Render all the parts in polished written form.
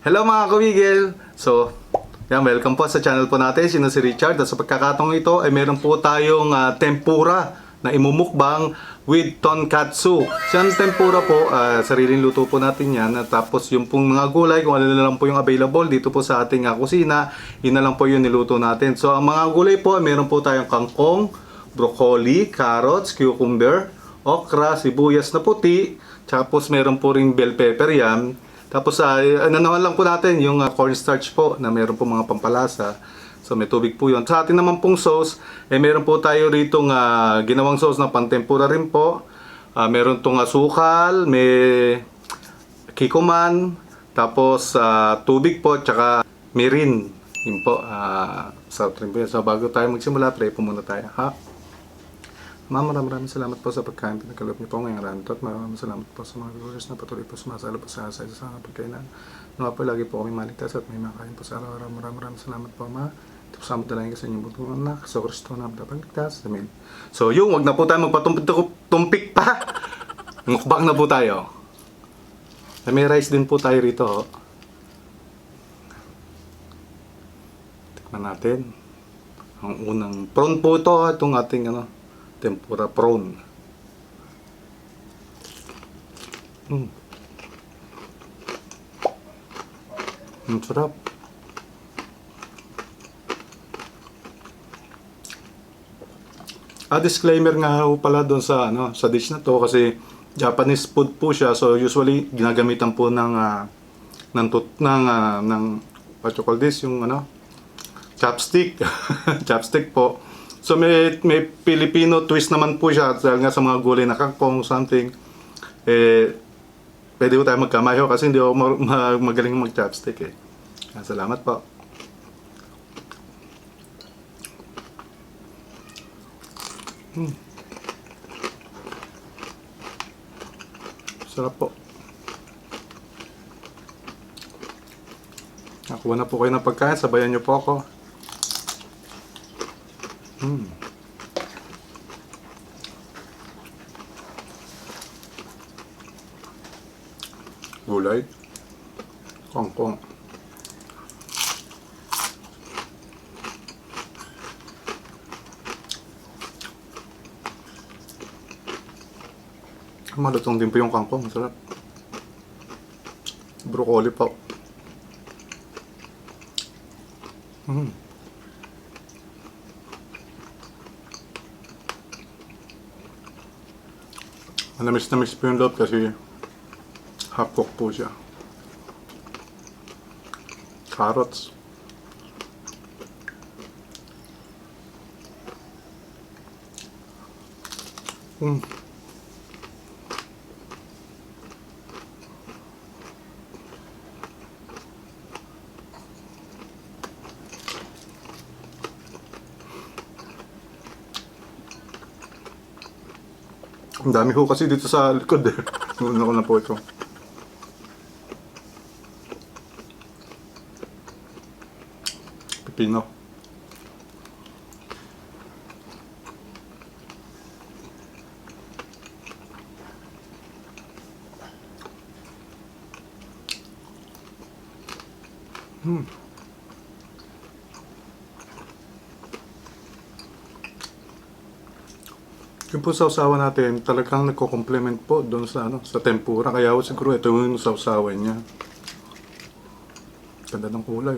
Hello mga kumigil! So, welcome po sa channel po natin. Sino si Richard. At sa pagkakataong ito ay meron po tayong tempura na imumukbang with tonkatsu. Siyang tempura po, sariling luto po natin yan. At tapos yung pong mga gulay, kung ano na lang po yung available dito po sa ating kusina, yun na lang po yung niluto natin. So, ang mga gulay po, meron po tayong kangkong, broccoli, carrots, cucumber, okra, sibuyas na puti, tapos meron po ring bell pepper yan. Tapos naman lang po natin yung cornstarch po na meron po mga pampalasa. So may tubig po yun. Sa atin naman pong sauce, meron po tayo rito ginawang sauce na pantempura rin po. Meron tong asukal, may kikuman, tapos tubig po, tsaka mirin. Yun po, sa rin po yun. So bago tayo magsimula, pray po muna tayo. Ha? Ma'am, maraming salamat po sa pagkain. Pinagkaloob niyo po ngayong araw. At maraming salamat po sa mga viewers na patuloy po sumasalo po sa pagkainan. Nawa po lagi po kami maligtas at may makain po sa araw-araw. Maraming salamat po, Ma. Ito po sa dalangin sa inyong butong anak. Sa Kristo na pagligtas. Amen. So yung, wag na po tayo magpatumpik pa. Mukbang na po tayo. May rice din po tayo rito. Tikman natin. Ang unang prawn po ito. Itong ating tempura prawn. Ang sarap. Disclaimer nga ho pala doon sa sa dish na to kasi Japanese food po siya, so usually ginagamitan po ng what you call this, yung chopstick. Chopstick po. So may Filipino twist naman po siya dahil nga sa mga gulay na kangkong something. Pwede ko tayo magkamayo kasi hindi ako magaling mag-chopstick . Salamat po. Sarap po. Nakuha na po kayo ng pagkain, sabayan niyo po ako. Gulay, kangkong. Malutong din po yung kangkong, masarap. Broccoli po. Namis po yung loob kasi half cook po siya. Carrots. Ang dami ho kasi dito sa likod . Muna ko na po ito. Pipino. Yung po sausawan natin, talagang nagko-complement po doon sa sa tempura. Kaya siguro ito yung sausawan niya. Ganda ng kulay,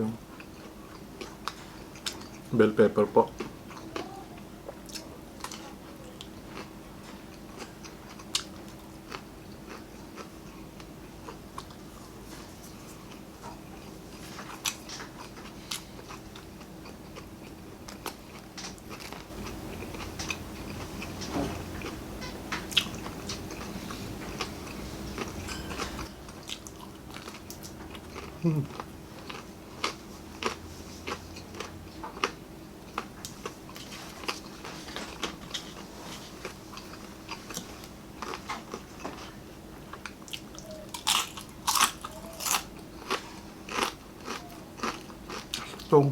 Bell pepper po. Tong.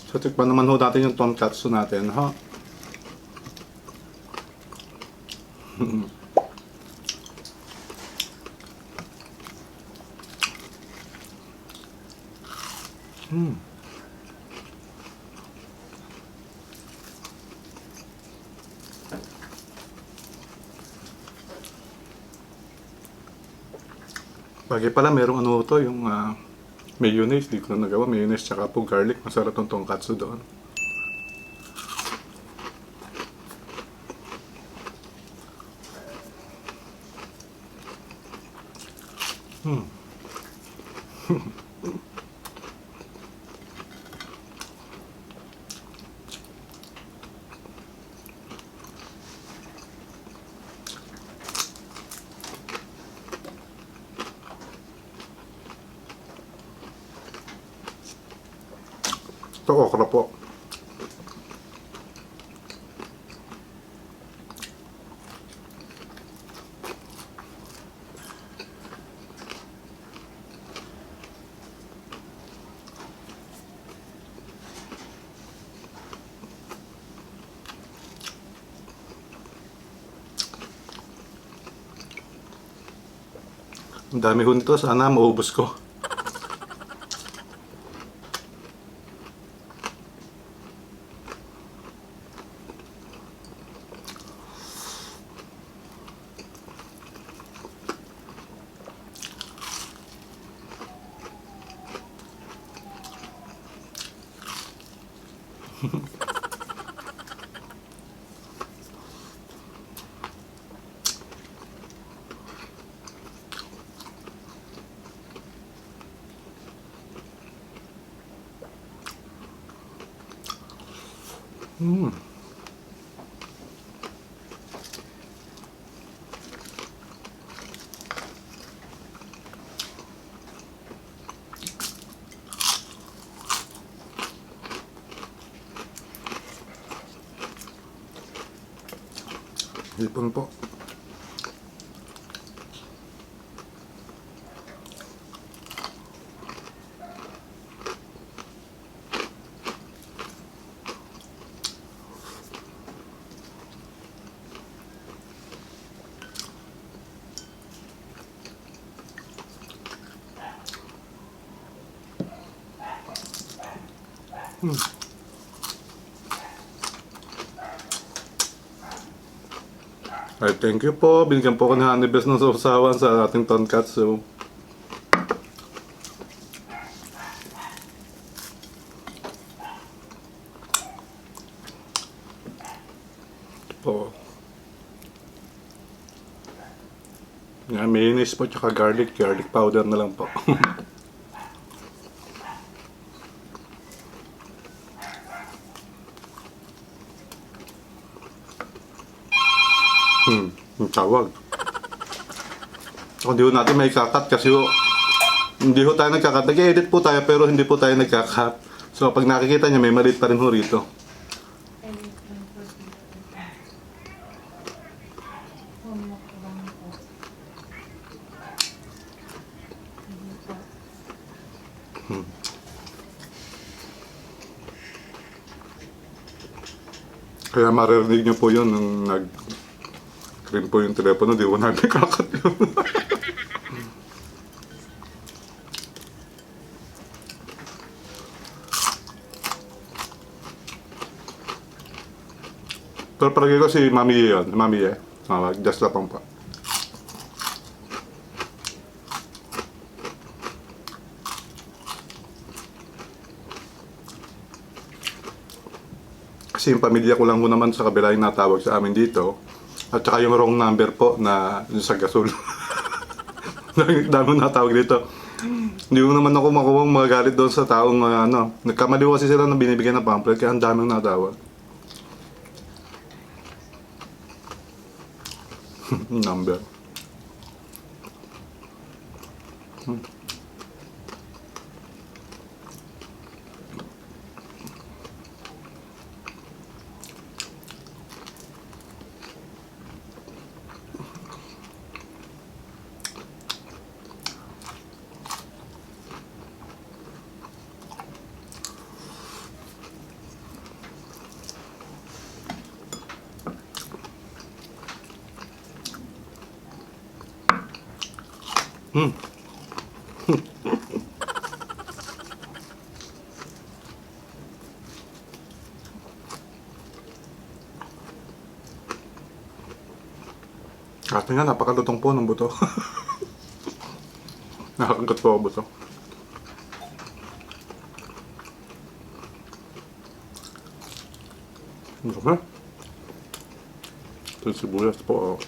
So, tikman naman ho natin yung tonkatsu natin, ha? Bagay pala, merong ano to, yung mayonnaise. Di ko na nagawa. Mayonnaise tsaka po garlic. Masarap tong tonkatsu doon. Ito, okra po. Ang dami ho nito. Sana maubos ko. Hipon po. Ay, thank you po. Binigyan po ko ng Honeybest ng sausawan sa ating tonkatsu. Po. Yan, mayonnaise po tsaka garlic powder na lang po. Ang tawag. Hindi ho natin may kakat kasi hindi ho tayo nagkakat. Nag-edit po tayo pero hindi po tayo nagkakat. So pag nakikita niya may maliit pa rin ho rito. Kaya maririnig niyo po yun nung nag-ring po yung telepono, di ko natin kakat yun. Pero palagi ko si Mami Ye yun. Mami Ye. Just lapang pa. Kasi yung pamilya ko lang ho naman sa kabila yung natawag sa amin dito. At saka yung wrong number po na yung sa gasol. Dami natawag dito. Hindi ko naman ako makuha magalit doon sa taong nagkamali kasi sila na binibigyan ng pamphlet kaya ang daming natawag. Number. Hmm. Kasi nga, napakalutong po ng buto. Nakakagat po ang buto. Ano ba? Ito yung sibuyas po. Oh.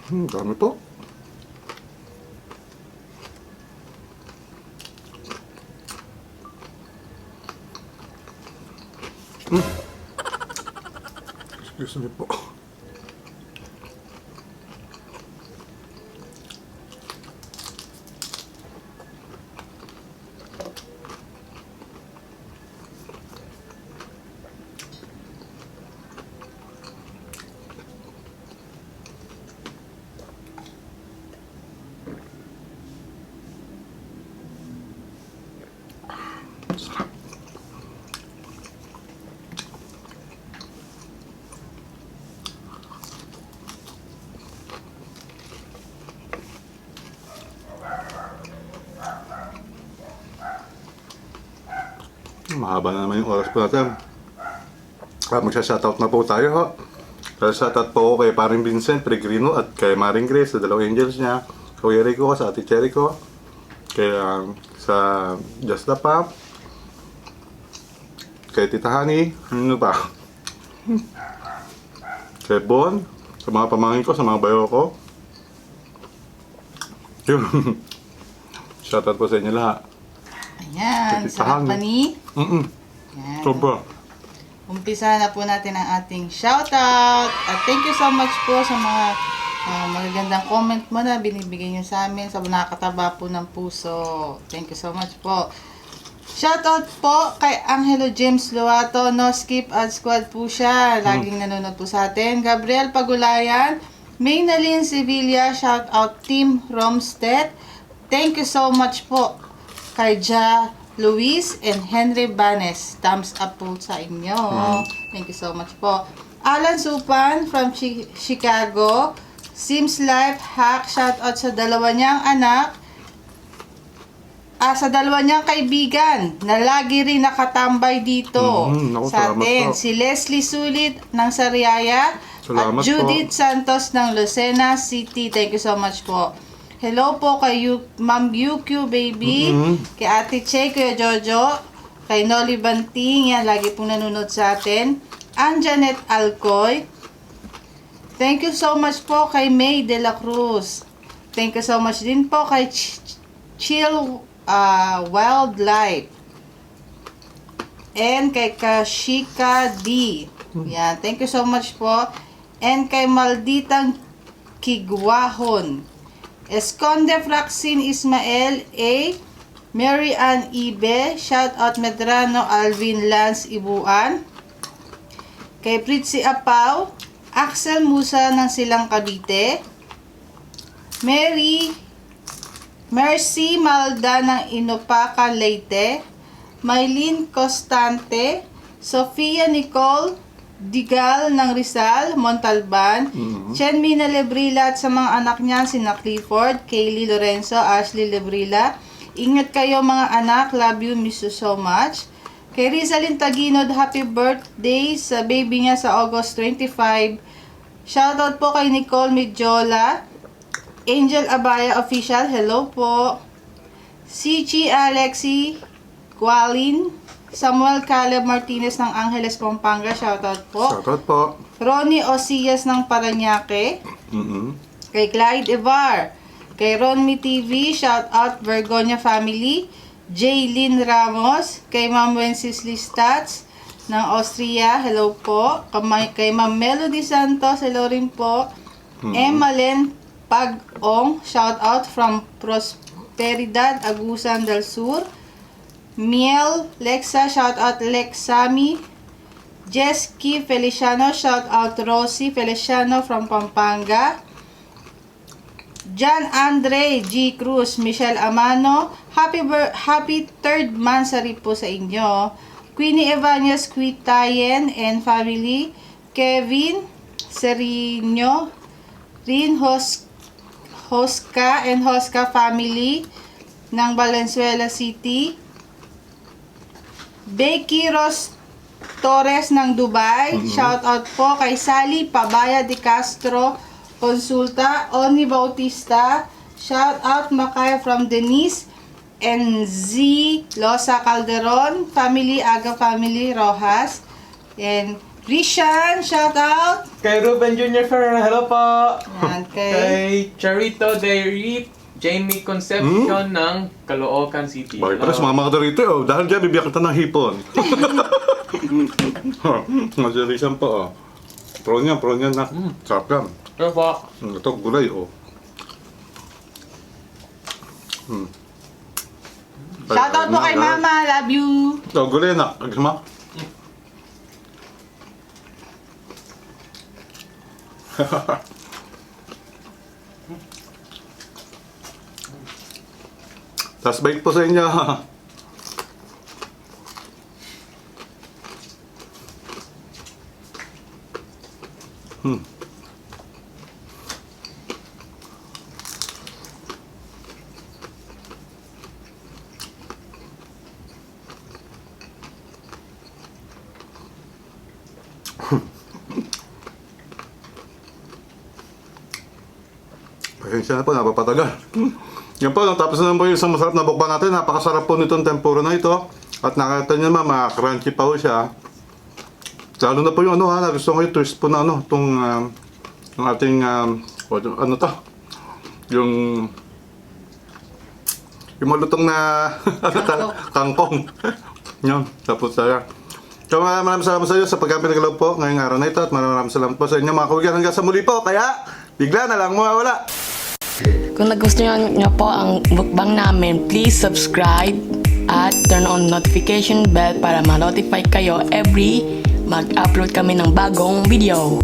Dami po. Excuse me po. Sarap. Mahaba na naman yung oras po natin. Magsa-shoutout na po tayo. Ho. Kaya shoutout po ako kay Paring Vincent Peregrino at kay Maring Grace, sa dalawang angels niya. Kuya Rico, sa Ate Cherry ko. Kay sa Just the Pop. Kay Tita Honey. Ano pa? Kay Bon. Sa mga pamangkin ko, sa mga bayo ko. Yun. Shoutout po sa inyo lahat. Ayan, Tita sarap pa Honey. ni. Ayan. Sobra. Umpisa na po natin ang ating shoutout. At thank you so much po sa mga magagandang comment mo na binibigay nyo sa amin sa nakakataba po ng puso. Thank you so much po. Shoutout po kay Angelo James Luato. No Skip Ad Squad po siya. Laging nanonood po sa atin. Gabriel Pagulayan. Maynalyn Sevilla. Shoutout Team Romstead. Thank you so much po kay Ja Luis and Henry Banes. Thumbs up po sa inyo. Thank you so much po. Alan Supan from Chicago. Sims Life Hack. Shoutout sa dalawa niyang anak. Sa dalawa niyang kaibigan na lagi rin nakatambay dito sa atin. Si Leslie Sulit ng Sariaya at Judith Santos ng Lucena City. Thank you so much po. Hello po kay Ma'am UQ Baby, kay Ate Che, Kuya Jojo, kay Nolly Banting, yan, lagi pong nanonood sa atin. Anjanet Alcoy. Thank you so much po kay May De La Cruz. Thank you so much din po kay Chill Wildlife. And kay Kashika D. Yan, thank you so much po. and kay Malditang Kigwahon. Esconde Fraxin Ismael A. Mary Ann Ibe, shout out Medrano Alvin Lance Ibuan. Kay Pritzi Apaw, Axel Musa ng Silang Cavite. Mercy Malda ng Inupacan Leyte. Maylene Constante, Sofia Nicole Digal ng Rizal, Montalban. Chen Mina Lebrila at sa mga anak niya, sina Clifford, Kaylee Lorenzo, Ashley Lebrila. Ingat kayo mga anak, love you, miss you so much. Kay Rizalyn Taginod, happy birthday sa baby niya sa August 25. Shoutout po kay Nicole Medjola. Angel Abaya Official, hello po. CG Alexi Gualin. Samuel Caleb Martinez ng Angeles, Pampanga, shoutout po. Shoutout po. Ronnie Osias ng Parañaque. Kay Clyde Evar. Kay Ronmi TV, shoutout Vergonia family. Jaylin Ramos. Kay Ma'am Wenceslas Stats ng Austria, hello po. Kay Ma'am Melody Santos, hello rin po. Emalen Pag-ong, shoutout from Prosperidad, Agusan del Sur. Miel Lexa, shoutout Lexami. Jeski Feliciano, shoutout Rosie Feliciano from Pampanga. John Andre G. Cruz, Michelle Amano, happy third mansari po sa inyo. Queenie Evanias Quitayen and family. Kevin Serino, Rin Hosca and Hosca family ng Valenzuela City. Becky Ros Torres ng Dubai. Shoutout po kay Sally Pabaya de Castro Consulta. Oni Bautista. Shoutout Makaya from Denise and Z Losa Calderon. Family, Aga family, Rojas. And Rishan, shoutout. Kay Ruben Jr. Ferrer, hello po. Yan, Kay Charito Dairy, Jamie Concepcion ng Caloocan City. Bakit pala sumama ka rito dahil dyan bibigyan kita ng hipon. Masirisan pa Pro niya na. Sarap yan. Hello po. Ito gulay Shoutout po kay Mama, love you. Ito gulay na. Agisma. Tas bait po sa inyo. Pasensya na po, napapatagal. Yan po, tapos na po yung isang masarap na bukbang natin. Napakasarap po nitong tempura na ito. At nakita nyo naman, crunchy pa po siya. Lalo na po yung gusto ko yung twist po na itong ating, yung malutong na kangkong. Yan, tapos saya. So maraming salamat sa iyo sa pagkapinagalaw po ngayong araw na ito at maraming salamat po sa inyo mga kaibigan hanggang sa muli po. Kaya bigla na lang mawawala. Kung nagustuhan nyo po ang mukbang namin, please subscribe at turn on notification bell para ma-notify kayo every mag-upload kami ng bagong video.